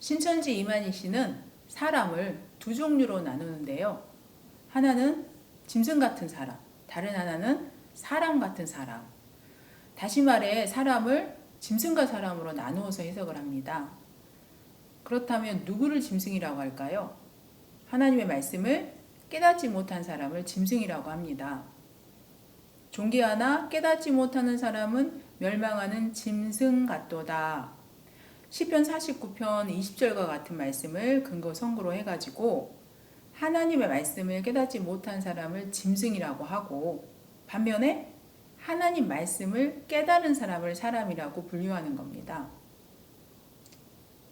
신천지 이만희 씨는 사람을 두 종류로 나누는데요. 하나는 짐승 같은 사람, 다른 하나는 사람 같은 사람. 다시 말해 사람을 짐승과 사람으로 나누어서 해석을 합니다. 그렇다면 누구를 짐승이라고 할까요? 하나님의 말씀을 깨닫지 못한 사람을 짐승이라고 합니다. 존귀하나 깨닫지 못하는 사람은 멸망하는 짐승 같도다. 시편 49편 20절과 같은 말씀을 근거 선고로 해가지고 하나님의 말씀을 깨닫지 못한 사람을 짐승이라고 하고, 반면에 하나님 말씀을 깨달은 사람을 사람이라고 분류하는 겁니다.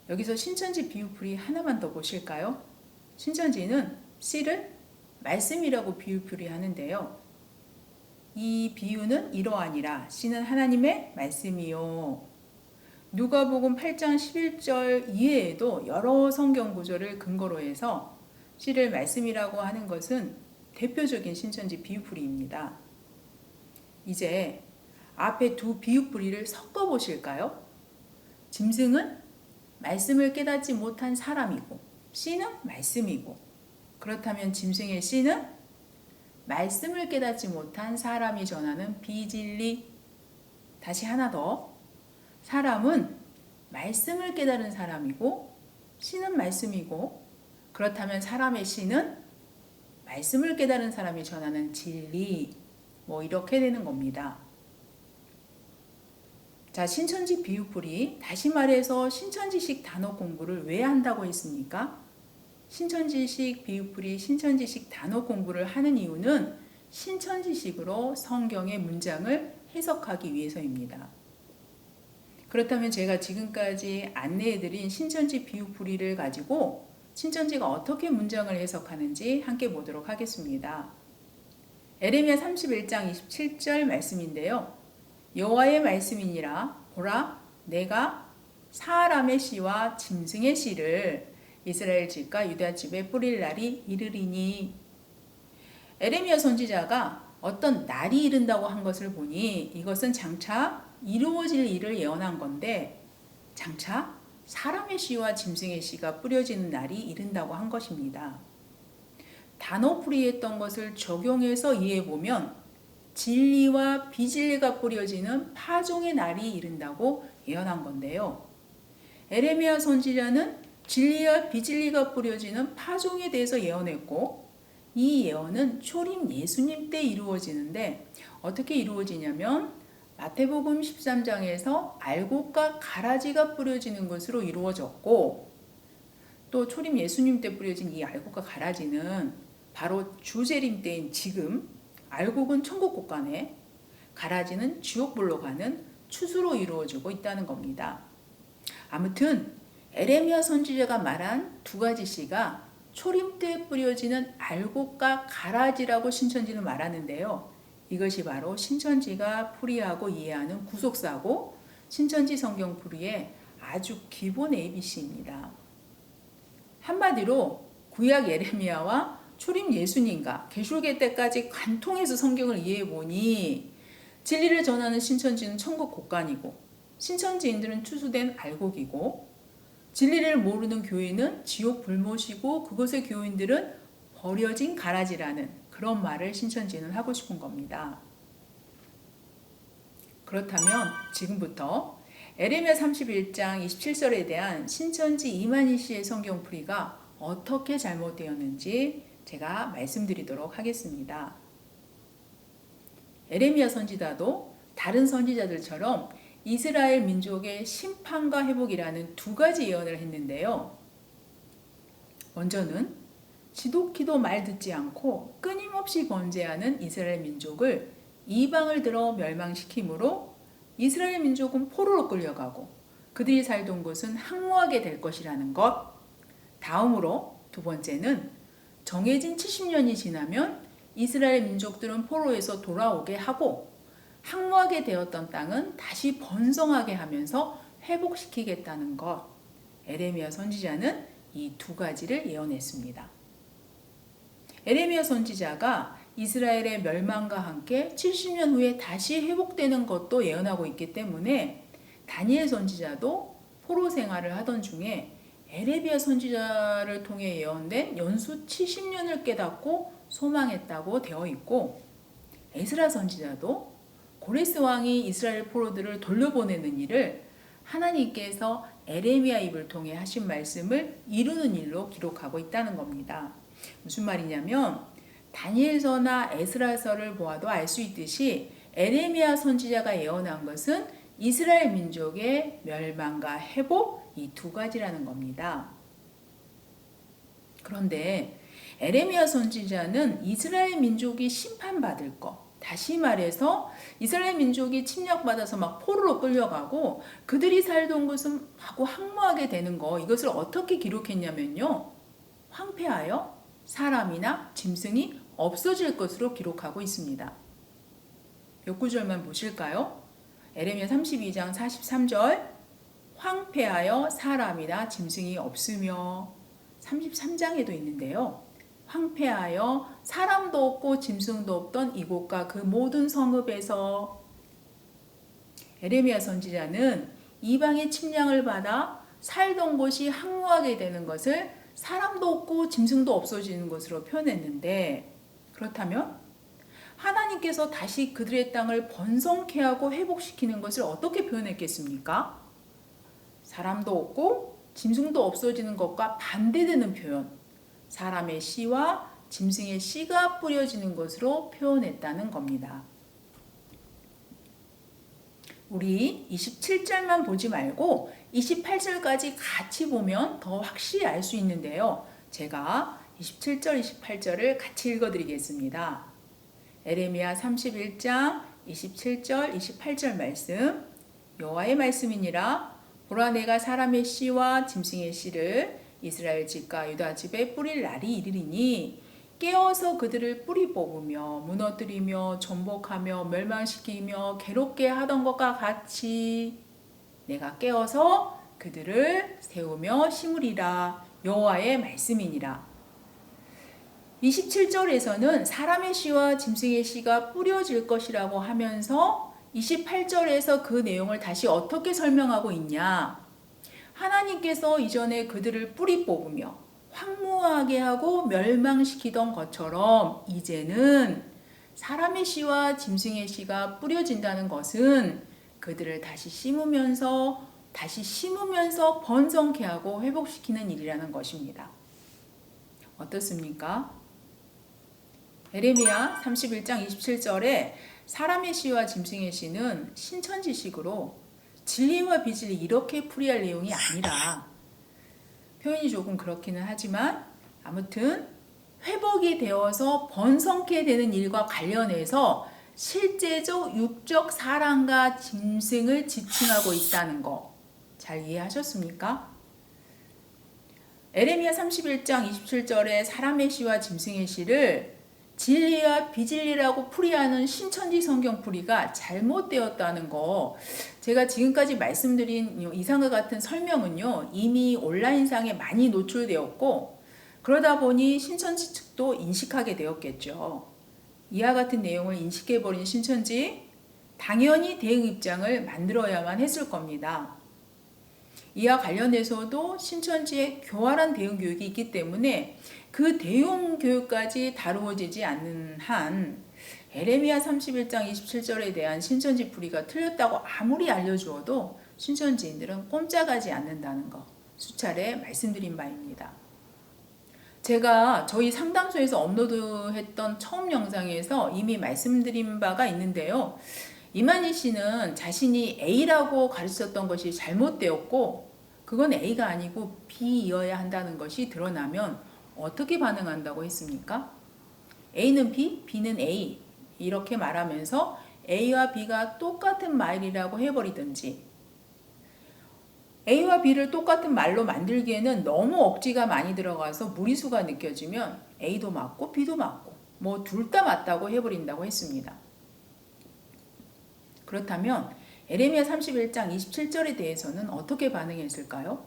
여기서 신천지 비유풀이 하나만 더 보실까요? 신천지는 씨를 말씀이라고 비유풀이 하는데요. 이 비유는 이러하니라. 씨는 하나님의 말씀이요. 누가복음 8장 11절 이외에도 여러 성경 구절을 근거로 해서 씨를 말씀이라고 하는 것은 대표적인 신천지 비유풀이입니다. 이제 앞에 두 비유풀이를 섞어 보실까요? 짐승은 말씀을 깨닫지 못한 사람이고 씨는 말씀이고, 그렇다면 짐승의 씨는 말씀을 깨닫지 못한 사람이 전하는 비진리. 다시 하나 더, 사람은 말씀을 깨달은 사람이고 씨는 말씀이고, 그렇다면 사람의 씨는 말씀을 깨달은 사람이 전하는 진리. 이렇게 되는 겁니다. 자, 신천지 비유풀이, 다시 말해서 신천지식 단어 공부를 왜 한다고 했습니까? 신천지식 비유풀이, 신천지식 단어 공부를 하는 이유는 신천지식으로 성경의 문장을 해석하기 위해서입니다. 그렇다면 제가 지금까지 안내해드린 신천지 비유풀이를 가지고 신천지가 어떻게 문장을 해석하는지 함께 보도록 하겠습니다. 에레미야 31장 27절 말씀인데요. 여호와의 말씀이니라. 보라, 내가 사람의 씨와 짐승의 씨를 이스라엘 집과 유다 집에 뿌릴 날이 이르리니. 에레미야 선지자가 어떤 날이 이른다고 한 것을 보니 이것은 장차 이루어질 일을 예언한 건데, 장차 사람의 씨와 짐승의 씨가 뿌려지는 날이 이른다고 한 것입니다. 단어풀이했던 것을 적용해서 이해해보면 진리와 비진리가 뿌려지는 파종의 날이 이른다고 예언한 건데요. 에레미야 선지자는 진리와 비진리가 뿌려지는 파종에 대해서 예언했고, 이 예언은 초림 예수님 때 이루어지는데 어떻게 이루어지냐면 마태복음 13장에서 알곡과 가라지가 뿌려지는 것으로 이루어졌고, 또 초림 예수님 때 뿌려진 이 알곡과 가라지는 바로 주재림 때인 지금 알곡은 천국 곧 가네, 가라지는 지옥불로 가는 추수로 이루어지고 있다는 겁니다. 아무튼 에레미야 선지자가 말한 두 가지 씨가 초림 때 뿌려지는 알곡과 가라지라고 신천지는 말하는데요. 이것이 바로 신천지가 풀이하고 이해하는 구속사고 신천지 성경 풀이의 아주 기본 ABC입니다. 한마디로 구약 예레미야와 초림 예수님과 계시록의 때까지 관통해서 성경을 이해해보니 진리를 전하는 신천지는 천국 곳간이고 신천지인들은 추수된 알곡이고, 진리를 모르는 교회는 지옥 불못이고 그것의 교인들은 버려진 가라지라는 그런 말을 신천지는 하고 싶은 겁니다. 그렇다면 지금부터 에레미야 31장 27절에 대한 신천지 이만희 씨의 성경풀이가 어떻게 잘못되었는지 제가 말씀드리도록 하겠습니다. 에레미야 선지자도 다른 선지자들처럼 이스라엘 민족의 심판과 회복이라는 두 가지 예언을 했는데요. 먼저는 지독히도 말 듣지 않고 끊임없이 번제하는 이스라엘 민족을 이방을 들어 멸망시키므로 이스라엘 민족은 포로로 끌려가고 그들이 살던 곳은 항모하게 될 것이라는 것. 다음으로 두 번째는 정해진 70년이 지나면 이스라엘 민족들은 포로에서 돌아오게 하고 항모하게 되었던 땅은 다시 번성하게 하면서 회복시키겠다는 것. 에레미야 선지자는 이 두 가지를 예언했습니다. 에레미야 선지자가 이스라엘의 멸망과 함께 70년 후에 다시 회복되는 것도 예언하고 있기 때문에 다니엘 선지자도 포로 생활을 하던 중에 에레미야 선지자를 통해 예언된 연수 70년을 깨닫고 소망했다고 되어 있고, 에스라 선지자도 고레스 왕이 이스라엘 포로들을 돌려보내는 일을 하나님께서 에레미야 입을 통해 하신 말씀을 이루는 일로 기록하고 있다는 겁니다. 무슨 말이냐면 다니엘서나 에스라서를 보아도 알 수 있듯이 에레미야 선지자가 예언한 것은 이스라엘 민족의 멸망과 회복, 이 두 가지라는 겁니다. 그런데 에레미야 선지자는 이스라엘 민족이 심판받을 것, 다시 말해서 이스라엘 민족이 침략받아서 막 포로로 끌려가고 그들이 살던 곳은 하고 항모하게 되는 거, 이것을 어떻게 기록했냐면요, 황폐하여 사람이나 짐승이 없어질 것으로 기록하고 있습니다. 몇 구절만 보실까요? 에레미야 32장 43절, 황폐하여 사람이나 짐승이 없으며, 33장에도 있는데요, 황폐하여 사람도 없고 짐승도 없던 이곳과 그 모든 성읍에서. 에레미야 선지자는 이방의 침략을 받아 살던 곳이 항모하게 되는 것을 사람도 없고 짐승도 없어지는 것으로 표현했는데, 그렇다면 하나님께서 다시 그들의 땅을 번성케 하고 회복시키는 것을 어떻게 표현했겠습니까? 사람도 없고 짐승도 없어지는 것과 반대되는 표현, 사람의 씨와 짐승의 씨가 뿌려지는 것으로 표현했다는 겁니다. 우리 27절만 보지 말고 28절까지 같이 보면 더 확실히 알 수 있는데요. 제가 27절, 28절을 같이 읽어드리겠습니다. 에레미야 31장 27절, 28절 말씀. 여호와의 말씀이니라. 보라, 내가 사람의 씨와 짐승의 씨를 이스라엘 집과 유다 집에 뿌릴 날이 이르리니 깨어서 그들을 뿌리 뽑으며 무너뜨리며 전복하며 멸망시키며 괴롭게 하던 것과 같이 내가 깨어서 그들을 세우며 심으리라. 여호와의 말씀이니라. 27절에서는 사람의 씨와 짐승의 씨가 뿌려질 것이라고 하면서 28절에서 그 내용을 다시 어떻게 설명하고 있냐? 하나님께서 이전에 그들을 뿌리 뽑으며 황무하게 하고 멸망시키던 것처럼 이제는 사람의 씨와 짐승의 씨가 뿌려진다는 것은 그들을 다시 심으면서 번성케 하고 회복시키는 일이라는 것입니다. 어떻습니까? 에레미야 31장 27절에 사람의 씨와 짐승의 씨는 신천지식으로 진리와 비진리 이렇게 풀이할 내용이 아니라, 표현이 조금 그렇기는 하지만 아무튼 회복이 되어서 번성케 되는 일과 관련해서 실제적 육적 사람과 짐승을 지칭하고 있다는 거 잘 이해하셨습니까? 에레미야 31장 27절에 사람의 씨와 짐승의 씨를 진리와 비진리라고 풀이하는 신천지 성경 풀이가 잘못되었다는 거, 제가 지금까지 말씀드린 이상과 같은 설명은요 이미 온라인상에 많이 노출되었고, 그러다 보니 신천지 측도 인식하게 되었겠죠. 이와 같은 내용을 인식해버린 신천지, 당연히 대응 입장을 만들어야만 했을 겁니다. 이와 관련해서도 신천지의 교활한 대응 교육이 있기 때문에 그 대응 교육까지 다루어지지 않는 한 에레미야 31장 27절에 대한 신천지 풀이가 틀렸다고 아무리 알려주어도 신천지인들은 꼼짝하지 않는다는 거 수차례 말씀드린 바입니다. 제가 저희 상담소에서 업로드했던 처음 영상에서 이미 말씀드린 바가 있는데요. 이만희 씨는 자신이 A라고 가르쳤던 것이 잘못되었고 그건 A가 아니고 B이어야 한다는 것이 드러나면 어떻게 반응한다고 했습니까? A는 B, B는 A 이렇게 말하면서 A와 B가 똑같은 말이라고 해버리든지, A와 B를 똑같은 말로 만들기에는 너무 억지가 많이 들어가서 무리수가 느껴지면 A도 맞고 B도 맞고 뭐 둘 다 맞다고 해버린다고 했습니다. 그렇다면 에레미야 31장 27절에 대해서는 어떻게 반응했을까요?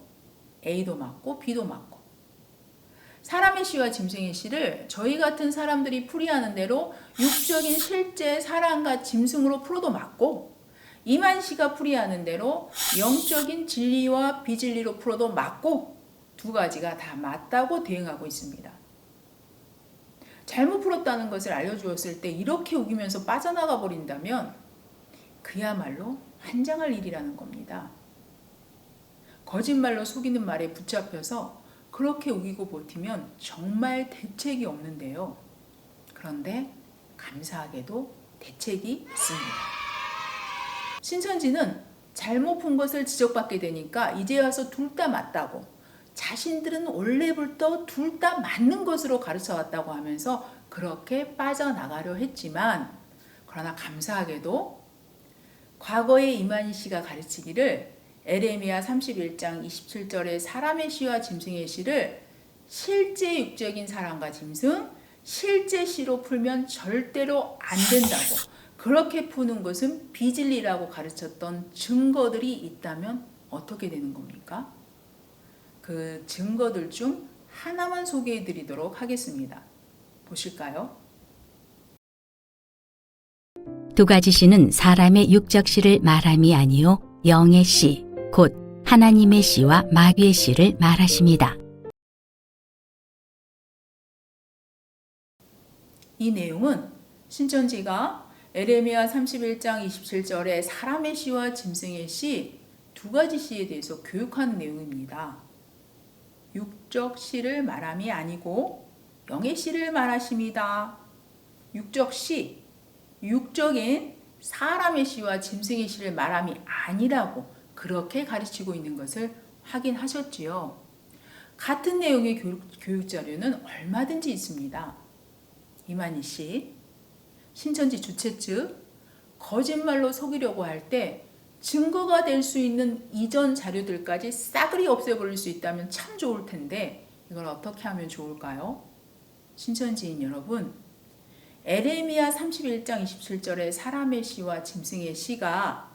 A도 맞고 B도 맞고. 사람의 씨와 짐승의 씨를 저희 같은 사람들이 풀이하는 대로 육적인 실제 사람과 짐승으로 풀어도 맞고, 이만 씨가 풀이하는 대로 영적인 진리와 비진리로 풀어도 맞고, 두 가지가 다 맞다고 대응하고 있습니다. 잘못 풀었다는 것을 알려주었을 때 이렇게 우기면서 빠져나가 버린다면 그야말로 환장할 일이라는 겁니다. 거짓말로 속이는 말에 붙잡혀서 그렇게 우기고 버티면 정말 대책이 없는데요. 그런데 감사하게도 대책이 있습니다. 신천지는 잘못 푼 것을 지적받게 되니까 이제 와서 둘 다 맞다고, 자신들은 원래부터 둘 다 맞는 것으로 가르쳐 왔다고 하면서 그렇게 빠져나가려 했지만, 그러나 감사하게도 과거에 이만희 씨가 가르치기를 에레미야 31장 27절의 사람의 시와 짐승의 시를 실제 육적인 사람과 짐승, 실제 시로 풀면 절대로 안 된다고, 그렇게 푸는 것은 비진리라고 가르쳤던 증거들이 있다면 어떻게 되는 겁니까? 그 증거들 중 하나만 소개해 드리도록 하겠습니다. 보실까요? 두 가지 시는 사람의 육적 시를 말함이 아니요 영의 시, 곧 하나님의 시와 마귀의 시를 말하십니다. 이 내용은 신천지가 에레미야 31장 27절에 사람의 시와 짐승의 시 두 가지 시에 대해서 교육하는 내용입니다. 육적 시를 말함이 아니고 영의 시를 말하십니다. 육적 시, 육적인 사람의 시와 짐승의 시를 말함이 아니라고 그렇게 가르치고 있는 것을 확인하셨지요. 같은 내용의 교육 자료는 얼마든지 있습니다. 이만희 씨, 신천지 주최 측 거짓말로 속이려고 할 때 증거가 될 수 있는 이전 자료들까지 싸그리 없애버릴 수 있다면 참 좋을 텐데 이걸 어떻게 하면 좋을까요? 신천지인 여러분, 에레미야 31장 27절의 사람의 시와 짐승의 시가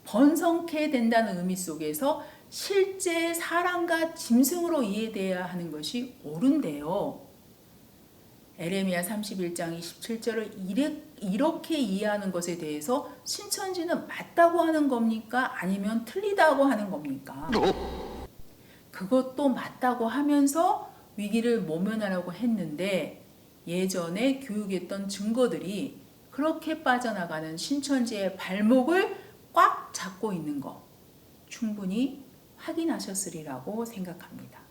번성케 된다는 의미 속에서 실제 사람과 짐승으로 이해되어야 하는 것이 옳은데요. 에레미야 31장 27절을 이렇게 이해하는 것에 대해서 신천지는 맞다고 하는 겁니까? 아니면 틀리다고 하는 겁니까? 그것도 맞다고 하면서 위기를 모면하려고 했는데 예전에 교육했던 증거들이 그렇게 빠져나가는 신천지의 발목을 꽉 잡고 있는 거 충분히 확인하셨으리라고 생각합니다.